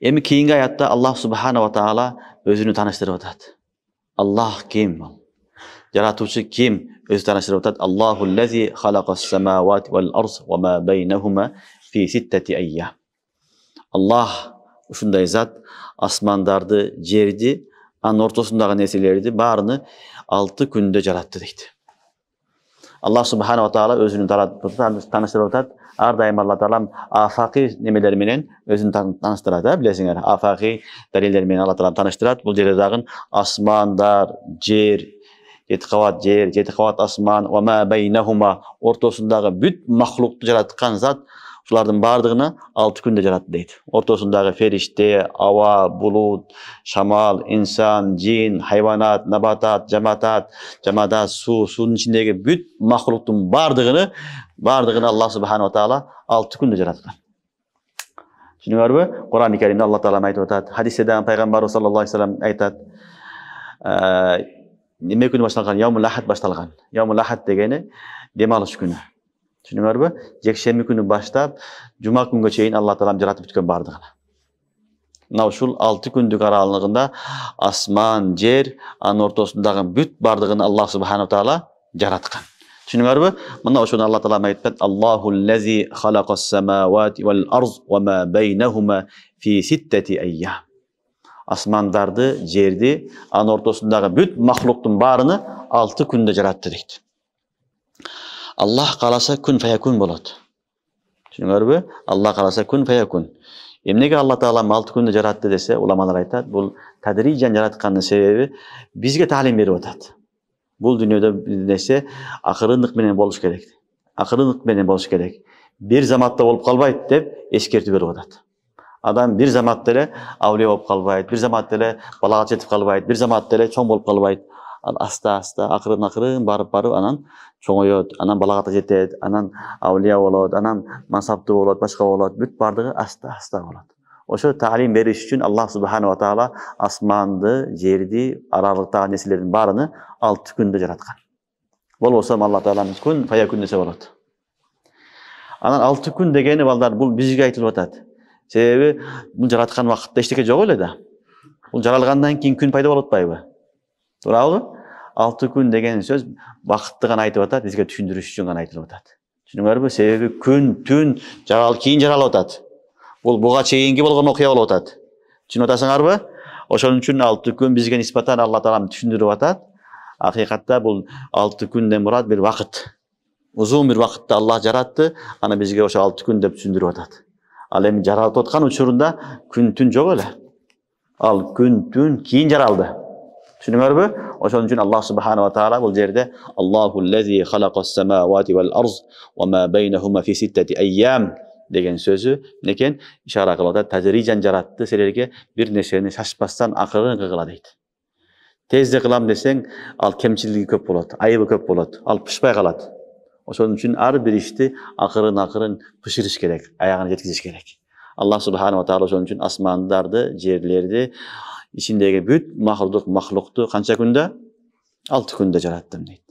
Эми кийинки аятта Аллах субхана ва таала өзүнү тааныштырып атат. Аллах ким? Жаратуучу ким? Өзү тааныштырып атат. Аллахуллази халакас самавати вал арз ва ма байнахума фи ситтати айям. Аллах ушундай зат, асмандарды, жерди, анын ортосундагы нерселерди баарыны 6 күндө жаратты дейт. Аллах субхана ва таала өзүнү тааныштырып атат. Ар дайым Алла таалам афакый немелер менен өзүн тааныштырат, билесиңер. Афакый далилдер менен Алла таалам тааныштырат. Бул жерде дагы асмандар, жер, 7 кабат жер, 7 кабат асман, ва ма байнахума, ортосундагы бүт махлукту жараткан зат, ушулардын баардыгына 6 күндө жаратты дейт. Ортосундагы фериште, аба, булут, шамал, инсан, жин, хайванат, набатат, жамадат, суунун ичиндеги бүт махлуктун баардыгыны Аллах субхана ва таала 6 күндө жараткан. Түшүнүңөрбү? Кур'ан-ы Каримде Алла таала айтып атат. Хадисте дагы пайгамбарыбыз саллаллаху алейхи вассалам айтат. Неме күнү башталган? Яумул ахад башталган. Яумул ахад дегени дем алыш күнү. Түшүнүңөрбү? Жекшемби күнү баштап жума күнгө чейин Алла таалам жаратып бүткөн баардыгын. Мына ушул 6 күндүк аралыгында асман, жер, анын ортосундагы бүт баардыгын Аллах субхана ва таала жараткан. Түшүнүңөрбү? Мына ошону Алла таала айтат. Аллахуллази халакас самавати вал арз ва ма байнахума фи ситтати айям. Асмандарды, жерди, анын ортосундагы бүт махлуктун баарыны 6 күндө жаратты дейт. Аллах кааласа күн фаякун болот. Түшүнүңөрбү? Аллах кааласа күн фаякун. Эмнеге Алла таала 6 күндө жаратты десе, уламалар айтат, бул тадриджан жараткандын себеби бизге таалим берип атат. Бул дүйнөдө нерсе акырындык менен болуш керек. Акырындык менен болуш керек. Бир заматта болуп калбайт деп эскертүү берип атат. Адам бир заматта эле авлия болуп калбайт, бир заматта эле балага жетип калбайт, бир заматта эле чоң болуп калбайт. Аста-аста, акырын барып, анан чоңойот, анан балага жетет, анан авлия болот, анан мансаптуу болот, башка болот, бүт бардыгы аста-аста болот. Ошо таалим бериш үчүн Аллах субхана ва таала асманды, жерди, аралыктагы нерселердин баарыны 6 күндө жараткан. Болбосо Алла таала күн фаякун десе болот. Анан 6 күн дегени балдар бул бизге айтылып атат. Себеби бул жараткан убакытта эчтеке жок эле да. Бул жаралгандан кийин күн пайда болуп атпайбы? Туурабы? 6 күн деген сөз вакытты гана айтып атат, бизге түшүндүрүш үчүн гана айтылып атат. Түшүнүңөрбү? Себеби күн, түн кийин жаралып атат. Бул буга чейинки болгон окуя болуп атат. Түшүнүп атасыңарбы? Ошон үчүн 6 күн бизге нисбатан Алла таалам түшүндүрүп атат. Акыйкатта бул 6 күндөн мурат бир вакыт. Узун бир вакытта Аллах жаратты, аны бизге ошо 6 күн деп түшүндүрүп атат. Ал эми жаралып аткан учурунда күн түн жок эле. Ал күн түн кийин жаралды. Түшүнүңөрбү? Ошон үчүн Аллах субхана ва таала бул жерде Аллахуллази халакас самавати вал арз ва ма байнахума фи ситтати айям деген сөзү некен ишара кылып атат. Тадриджан жаратты, силерге бир нерсени шашпастан акырын кыла дейт. Тезде кылам десең, ал кемчилиги көп болот, айыбы көп болот, ал пышпай калат. Ошон үчүн ар бир ишти акырын пышырыш керек, аягына жеткизиш керек. Аллах субхана ва таала ошон үчүн асмандарды, жерлерди, ичиндеги бүт махлукту канча күндө? 6 күндө жараттым дейт.